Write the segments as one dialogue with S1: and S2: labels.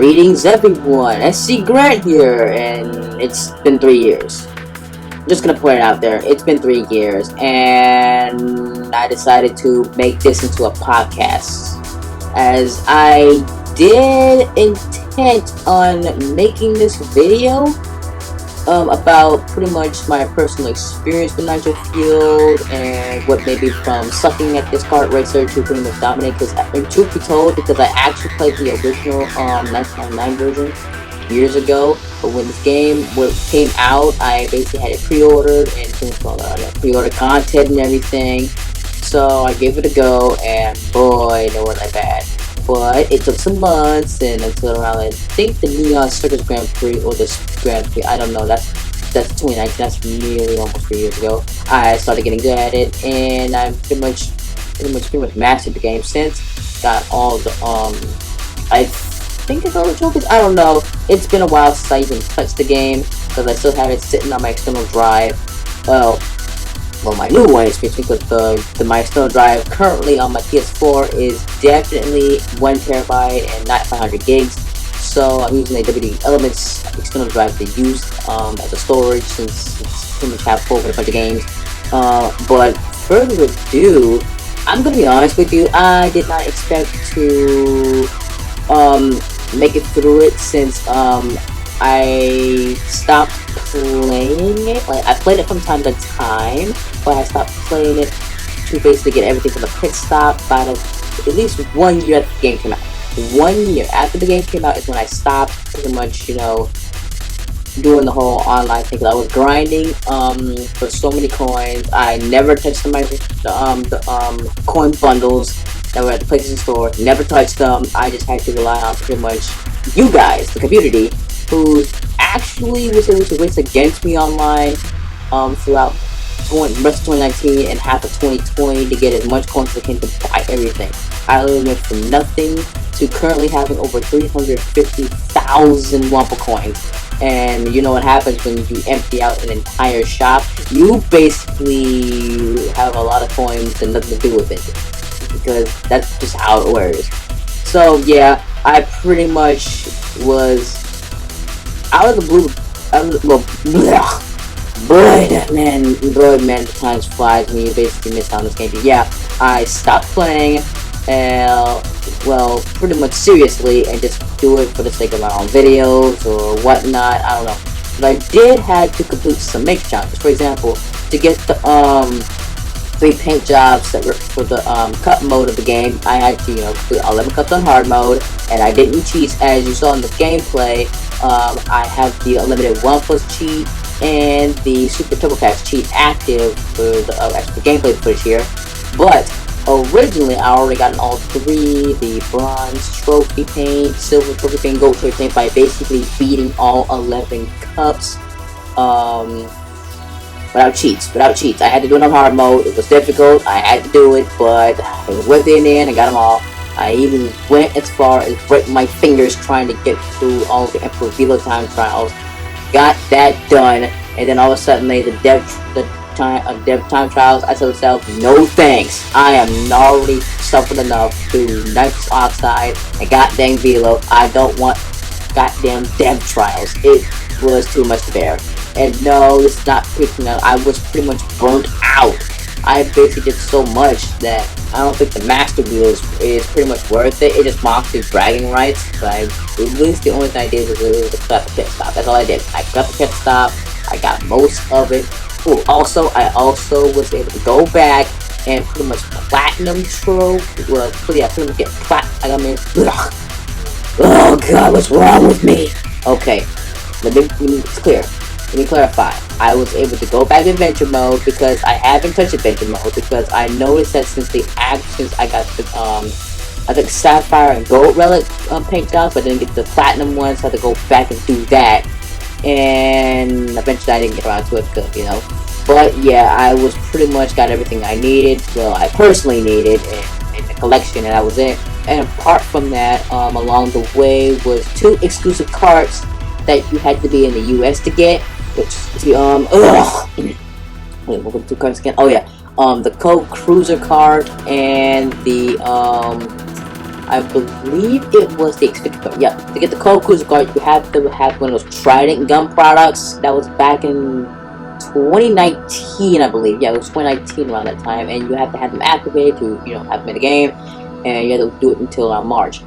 S1: Greetings everyone, SC Grant here, and it's been 3 years. I'm just gonna put it out there, it's been 3 years, and I decided to make this into a podcast, as I did intent on making this video about pretty much my personal experience with Nitro Field and what made me from sucking at this kart racer to pretty much dominate. Because, truth be told, because I actually played the original 1999 version years ago, but when this game came out, I basically had it pre-ordered and finished all the pre-order content and everything. So I gave it a go, and boy, it wasn't that bad. But it took some months, and until around, I think, the Neon Circus Grand Prix, or the Grand Prix, I don't know, that's 2019, that's really almost 3 years ago, I started getting good at it, and I've pretty much mastered the game since. Got all the, I think it's all the trophies, I don't know, it's been a while since I even touched the game, because I still have it sitting on my external drive. Well, my new one, especially with my external drive currently on my PS4 is definitely 1 terabyte and not 500 gigs. So I'm using a WD Elements external drive to use as a storage, since it's pretty much half full with a bunch of games. But further ado, I'm gonna be honest with you. I did not expect to make it through it, since I stopped playing it. Like, I played it from time to time, but I stopped playing it to basically get everything from the pit stop by at least 1 year after the game came out. 1 year after the game came out is when I stopped pretty much, doing the whole online thing. I was grinding for so many coins. I never touched the coin bundles that were at the PlayStation Store. Never touched them. I just had to rely on pretty much you guys, the community, who actually was able to race against me online throughout the rest of 2019 and half of 2020 to get as much coins as I can to buy everything. I literally went from nothing to currently having over 350,000 Wampa coins. And you know what happens when you empty out an entire shop? You basically have a lot of coins and nothing to do with it, because that's just how it works. So yeah, I pretty much was out of the blue. Blood, man, the times flies when you basically miss out on this game. But yeah, I stopped playing, well, pretty much seriously, and just do it for the sake of my own videos or whatnot. I don't know. But I did have to complete some make challenges. For example, to get the 3 paint jobs that were for the cut mode of the game, I had to complete 11 cuts on hard mode, and I didn't cheat. As you saw in the gameplay, I have the unlimited 1+ cheat and the Super Turbo Pass cheat active for the extra gameplay footage here. But originally, I already gotten all 3: the bronze trophy paint, silver trophy paint, gold trophy paint, by basically beating all 11 cups without cheats. I had to do it on hard mode. It was difficult. I had to do it, but it was worth it in the end. I got them all. I even went as far as breaking my fingers trying to get through all the Emperor Velo time trials. Got that done, and then all of a sudden, the dev time trials, I told myself, no thanks. I am already suffered enough through nitrous oxide and goddamn Velo. I don't want goddamn dev trials. It was too much to bear. And no, it's not picking up. I was pretty much burnt out. I basically did so much that I don't think the master wheel is pretty much worth it. It just mocks his bragging rights. But at least the only thing I did was to cut the pit stop. That's all I did. I cut the pit stop. I got most of it. Ooh, I also was able to go back and pretty much platinum trophy. Well, pretty much get oh god, what's wrong with me? Okay, it's clear. Let me clarify. I was able to go back to adventure mode because I haven't touched adventure mode, because I noticed that since I got the I think sapphire and gold relic paint jobs, but I didn't get the platinum ones, so I had to go back and do that. And eventually I didn't get around to it, but yeah, I was pretty much got everything I needed. Well, I personally needed in the collection, and I was in. And apart from that, along the way was 2 exclusive carts that you had to be in the US to get. Which the wait, what were the 2 cards again? Oh yeah, the Coke Cruiser card and the I believe it was the Xfinity card. Yeah, to get the Code Cruiser card, you have to have one of those Trident gun products. That was back in 2019, I believe. Yeah, it was 2019 around that time, and you have to have them activated to, you know, have them in the game, and you have to do it until March.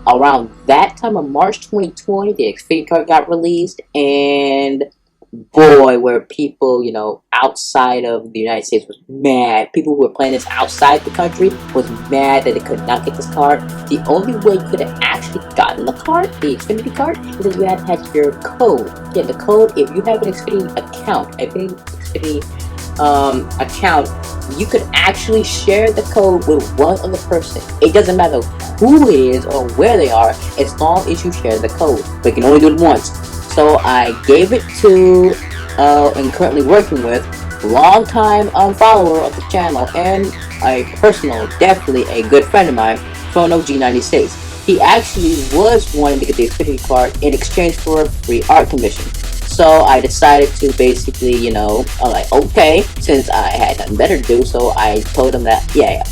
S1: Around that time of March 2020, the Xfinity card got released, and boy, were people, you know, outside of the United States was mad. People who were playing this outside the country was mad that they could not get this card. The only way you could have actually gotten the card, the Xfinity card, is that you had to have your code. Yeah, the code, if you have an Xfinity account, a big Xfinity account, you could actually share the code with one other person. It doesn't matter who it is or where they are, as long as you share the code. But you can only do it once. So I gave it to, and currently working with, longtime follower of the channel and a personal, definitely a good friend of mine, Phono G96. He actually was wanting to get the Xfinity card in exchange for a free art commission. So I decided to basically, you know, I'm like, okay, since I had nothing better to do, so I told him that, yeah,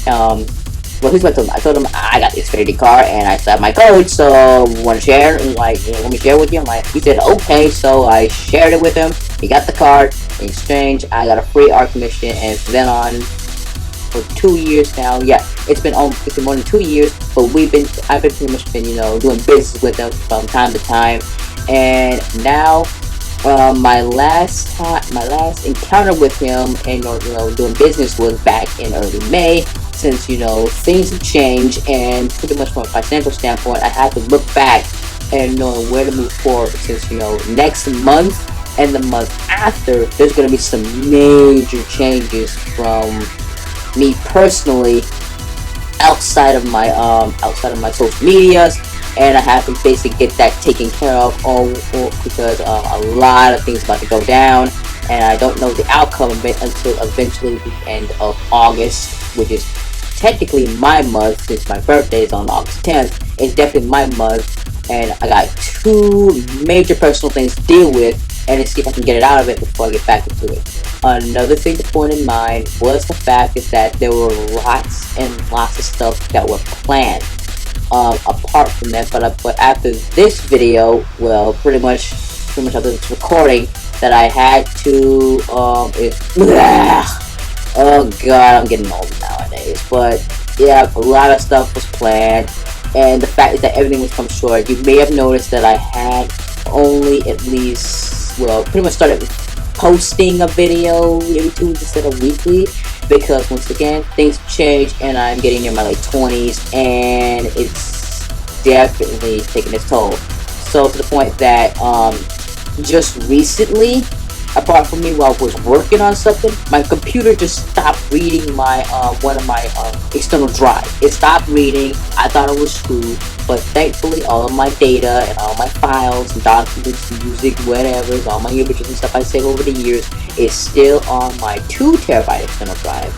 S1: well, here's what I told him. I told him I got the Xfinity card and I still have my code, so want to share? And like, you know, let me share with you. I'm like, he said okay, so I shared it with him. He got the card. In exchange, I got a free art commission, and from then on, for 2 years now. Yeah, it's been more than 2 years, but I've been pretty much been, you know, doing business with them from time to time, and now. My last encounter with him and, you know, doing business was back in early May. Since, you know, things have changed, and pretty much from a financial standpoint, I had to look back and know where to move forward. Since, you know, next month and the month after, there's going to be some major changes from me personally outside of my social medias, and I have to basically get that taken care of, because a lot of things about to go down, and I don't know the outcome of it until eventually the end of August, which is technically my month, since my birthday is on August 10th. It's definitely my month, and I got 2 major personal things to deal with, and to see if I can get it out of it before I get back into it. Another thing to point in mind was the fact is that there were lots and lots of stuff that were planned. Apart from that, but after this video, well, pretty much after this recording, that I had to, oh god, I'm getting old nowadays, but yeah, a lot of stuff was planned, and the fact is that everything was come short. You may have noticed that I had only at least, well, pretty much started posting a video every 2 weeks instead of weekly, because once again, things change, and I'm getting in my late 20s, and it's definitely taking its toll. So to the point that, just recently, apart from me while I was working on something, my computer just stopped reading my one of my external drive. It stopped reading. I thought it was screwed, but thankfully all of my data and all my files and documents, music, whatever, all my images and stuff I saved over the years is still on my 2 terabyte external drive.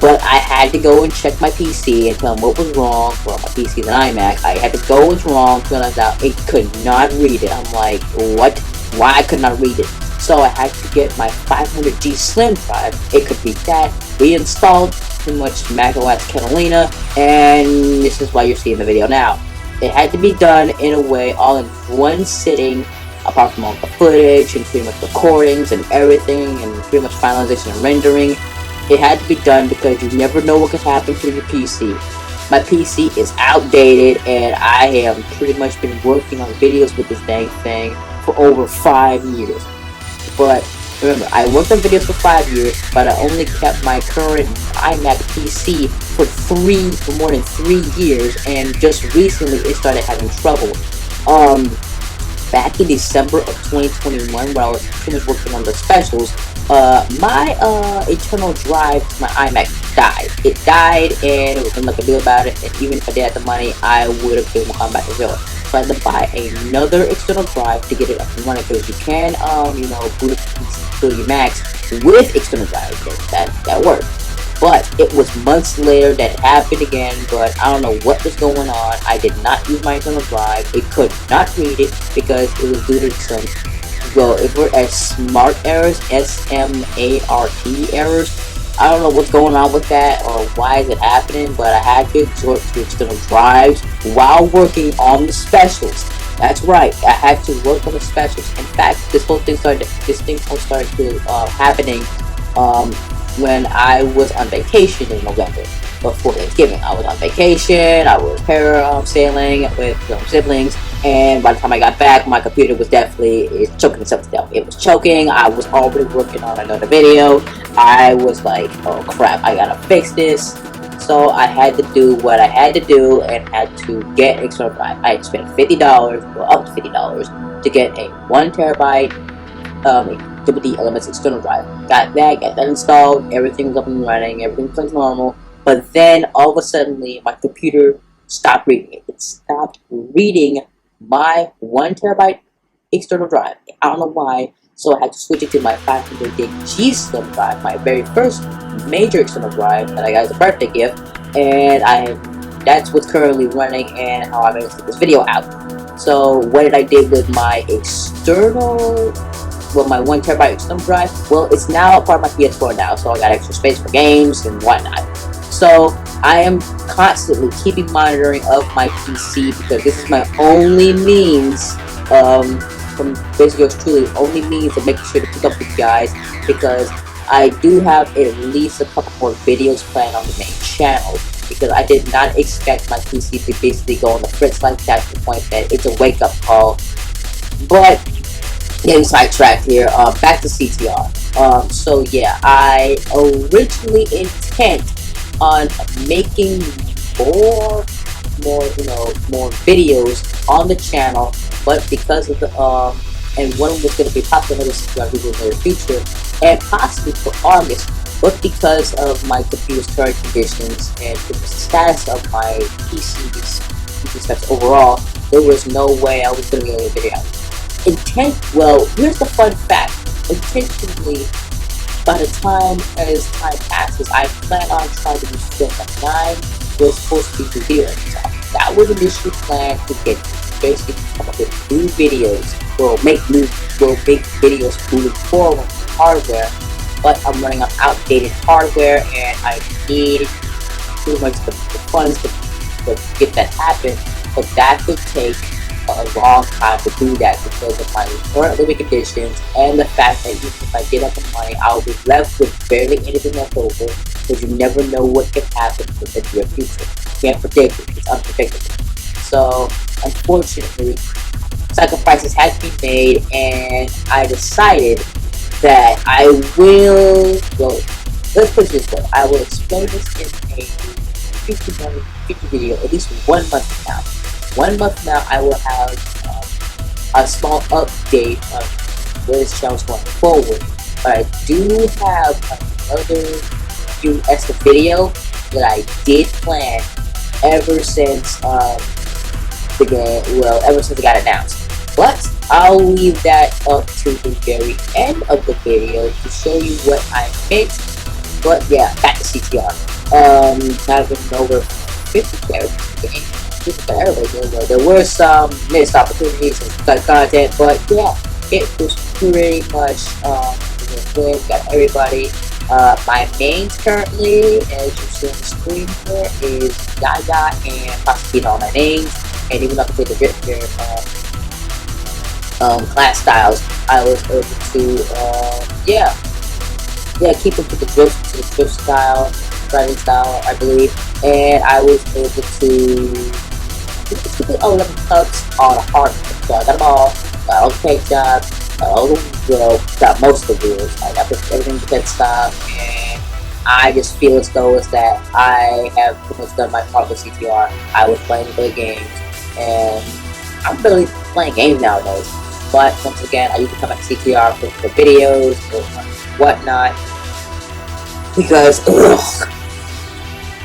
S1: But I had to go and check my PC and tell them what was wrong. Well, my PC is an iMac. I had to go what's wrong, realize out it could not read it. I'm like, what? Why I could not read it? So I had to get my 500G Slim drive. It could be that reinstalled, pretty much macOS Catalina, and this is why you're seeing the video now. It had to be done in a way, all in one sitting, apart from all the footage and pretty much recordings and everything, and pretty much finalization and rendering. It had to be done because you never know what could happen to your PC. My PC is outdated, and I have pretty much been working on videos with this dang thing for over 5 years. But remember, I worked on videos for 5 years, but I only kept my current iMac PC for more than 3 years, and just recently it started having trouble. Back in December of 2021, when I was pretty much working on the specials, my internal drive, my iMac died. It died, and it was nothing I could do about it. And even if I did have the money, I would have been able to come back to zero. So I had to buy another external drive to get it up and running, because you can, you know, boot your Macs with external drives. That worked. But it was months later that it happened again, but I don't know what was going on. I did not use my internal drive. It could not read it because it was due to some, well, it were as smart errors, SMART errors. I don't know what's going on with that or why is it happening, but I had to resort to external drives while working on the specials. That's right, I had to work on the specials. In fact, this thing all started to happening um, when I was on vacation in November before Thanksgiving. I was on vacation. I was sailing with some siblings, and by the time I got back, my computer was definitely choking itself to death. It was choking. I was already working on another video. I was like, oh crap, I gotta fix this. So I had to do what I had to do and had to get external drive. I had spent $50, well up to $50, to get a 1 terabyte WD Elements external drive. Got that installed, everything was up and running, everything was like normal. But then all of a sudden, my computer stopped reading it. It stopped reading my 1 terabyte external drive. I don't know why. So I had to switch it to my 500 gig G Slim drive, my very first major external drive that I got as a birthday gift, and that's what's currently running and how I managed to get this video out. So what did I do with my external, well, my 1 terabyte external drive? Well, it's now a part of my PS4 now, so I got extra space for games and whatnot. So I am constantly keeping monitoring of my PC because this is my only means from basically yours truly, only means of making sure to pick up with you guys, because I do have at least a couple more videos planned on the main channel, because I did not expect my PC to basically go on the fritz like that, to the point that it's a wake-up call. But getting sidetracked here, back to CTR. So yeah, I originally intent on making more videos on the channel, but because of the and one of them was going to be possibly another CTR video in the near future, and possibly for August, but because of my computer's current conditions and the status of my PC specs overall, there was no way I was going to be able to get a video out. Well, here's the fun fact. Intentionally, by the time as time passes, I plan on trying to do stuff that 9 was supposed to be revealing. So that was initially planned to get basically come up with new videos. We'll make videos moving forward with hardware, but I'm running on outdated hardware and I need pretty much the funds to get that happen. But that could take a long time to do that because of my current living conditions and the fact that even if I get up in money, I'll be left with barely anything left over, because you never know what can happen in the near future. You can't predict it. It's unpredictable. So, unfortunately, sacrifices had to be made, and I decided that I will, well, let's put it this way, I will explain this in a future video, at least 1 month from now. 1 month from now, I will have a small update on where this channel is going forward. But I do have another US video that I did plan ever since ever since it got announced. But I'll leave that up to the very end of the video to show you what I mixed. But yeah, back to CTR. Having over 50 characters. There were some missed opportunities and cut content, but yeah, it was pretty much good. Got everybody. My mains currently, as you see on the screen here, is Yaya and possibly all my names, and even up to the different class styles. I was able to keep them to the drift style, driving style, I believe, and I was able to keep all 11 cups on a hard mode. So I got them all, got all the paint jobs, got all the got most of the wheels. I got everything to pit stop, and I just feel as though it's that I have pretty much done my part with CTR. I was playing good games, and I'm really playing games nowadays. But once again, I usually come back to CTR for videos or whatnot, because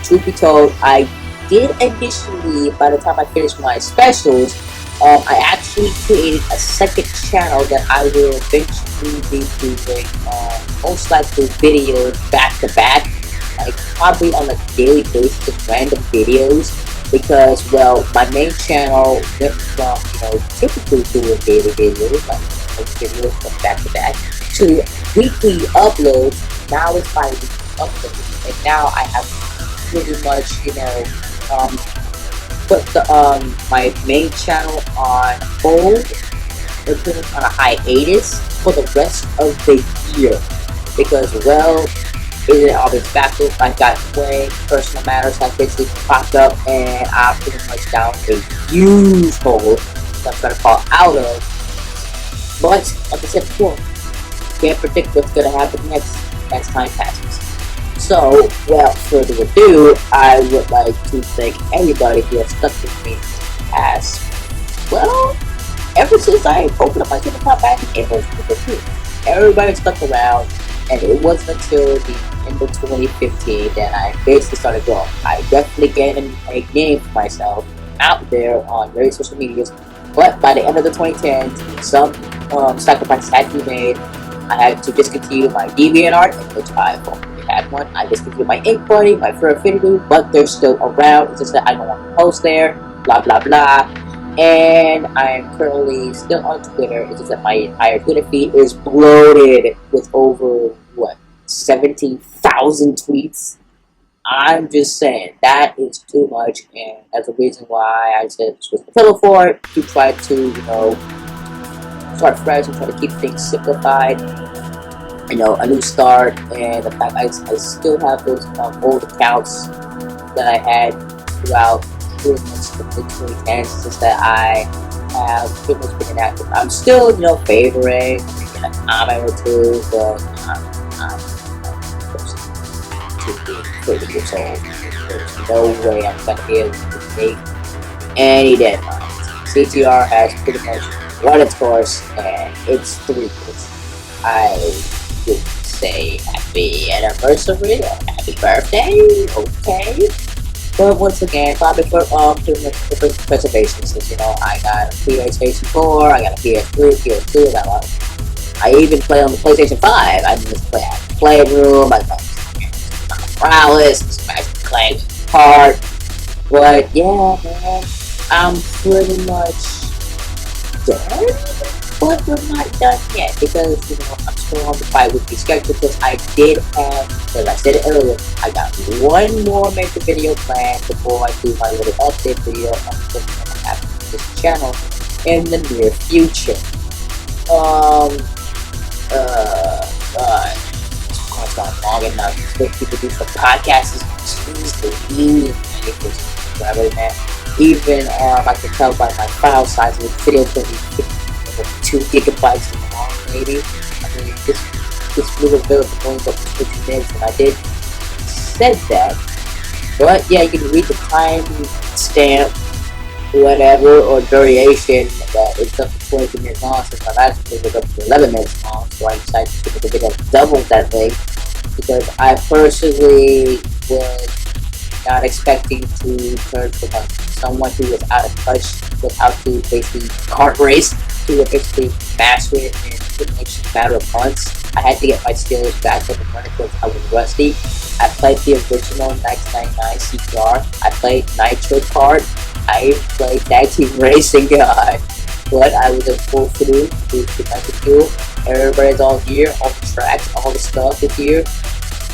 S1: truth be told, I did initially, by the time I finished my specials, I actually created a second channel that I will eventually be doing most likely videos back to back, like probably on a daily basis of random videos, because well, my main channel went from typically doing daily videos, like videos from back to back, to weekly uploads. Now it's bi-weekly uploads, and now I have pretty much put my main channel on hold, or put it on a hiatus for the rest of the year because, well, it all been backwards. I got playing personal matters have basically popped up, and I pretty much down a huge hole that I'm trying to fall out of. But like I said before, can't predict what's gonna happen next as time passes. So, without further ado, I would like to thank everybody who has stuck with me as well. Ever since I opened up my Twitter account back in April 2015, everybody stuck around, and it wasn't until the end of 2015 that I basically started growing. I definitely gained a name for myself out there on various social medias, but by the end of the 2010s, some sacrifices had to be made. I had to discontinue my DeviantArt, which I already had one. I discontinued my Ink Buddy, my Fur Affinity, but they're still around. It's just that I don't want to post there, blah blah blah. And I am currently still on Twitter. It's just that my entire Twitter feed is bloated with over, what, 17,000 tweets? I'm just saying, that is too much, and that's the reason why I said switch the pillow for it, to try to, start fresh and try to keep things simplified. A new start, and the fact I still have those old accounts that I had throughout pretty much the mid-2010s. It's just that I have pretty much been inactive. I'm still, favoring a comment or two, but I'm close to being 30 years old. There's no way I'm going to be able to make any deadlines. CTR has pretty much run its course, and it's 3 years. I would say happy anniversary or happy birthday, okay? But once again, probably for preservation, since I got a PlayStation 4, I got a PS3, PS2, I even play on the PlayStation 5. I just play at the Playroom, I play Morales, Smash Clay Card. But yeah, man, I'm pretty much done, but we're not done yet because I'm still on the bi-weekly schedule because I did have, as I said earlier, I got one more major video planned before I do my little update video on this channel in the near future. It's gone long enough. People do some podcasts Tuesday evening, man. Even I can tell by my file size of the video is going to be 2 gigabytes long, maybe. I mean, this was available for only about 50 minutes, and I did said that. But yeah, you can read the time stamp, whatever, or duration that it's up to 20 minutes long. Since my last video was up to 11 minutes long, so I decided to make a video double that thing because I personally was not expecting to turn from someone who was out of touch with how to basically kart race to basically master it in pretty much a matter of months. I had to get my skills back up and running because I was rusty. I played the original 1999 CPR. I played Nitro Kart. I played Tag Team Racing God. But I was in full through with the fuel. Everybody's all here, all the tracks, all the stuff is here.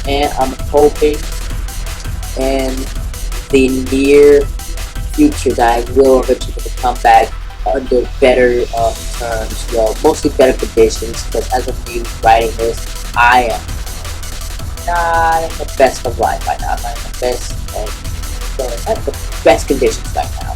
S1: And I'm hoping in the near future that I will eventually come back under better terms, mostly better conditions, because as of me writing this, I am not in the best of life right now. I'm not in the best not the best conditions right now.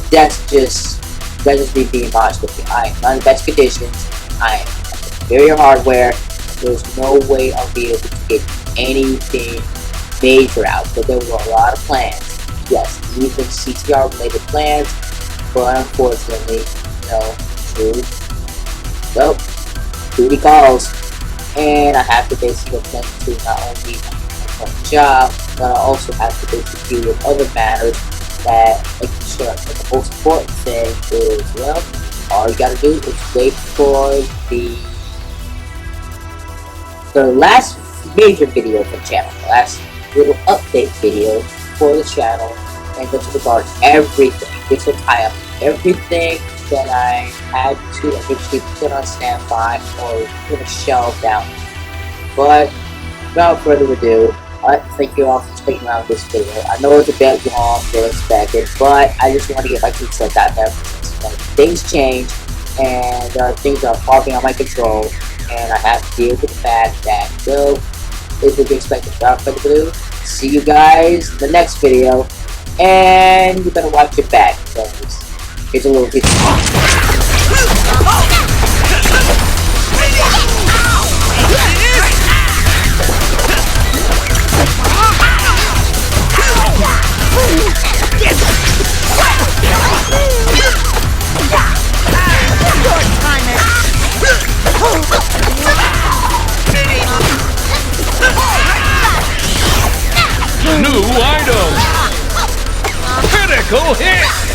S1: That's just me being honest with you. I am not in the best conditions. I am inferior hardware. There's no way I'll be able to get anything major out, but there were a lot of plans. Yes, even CTR related plans, but unfortunately, duty calls, and I have to basically attend to not only my job, but I also have to basically deal with other matters that making sure that the most important thing is, all you gotta do is wait for the last major video for the channel, the last little update video for the channel, and this regards everything. This will tie up everything that I had to eventually put on standby or put a shelf down. But without further ado, Alright, thank you all for sticking around this video. I know it's a bit long than expected, but I just want to get my two cents out there. Things change, and things are falling on my control, and I have to deal with the fact that, well, is what you expect without further ado. See you guys in the next video, and you better watch your back, because it's a little bit.
S2: New item! Critical hit!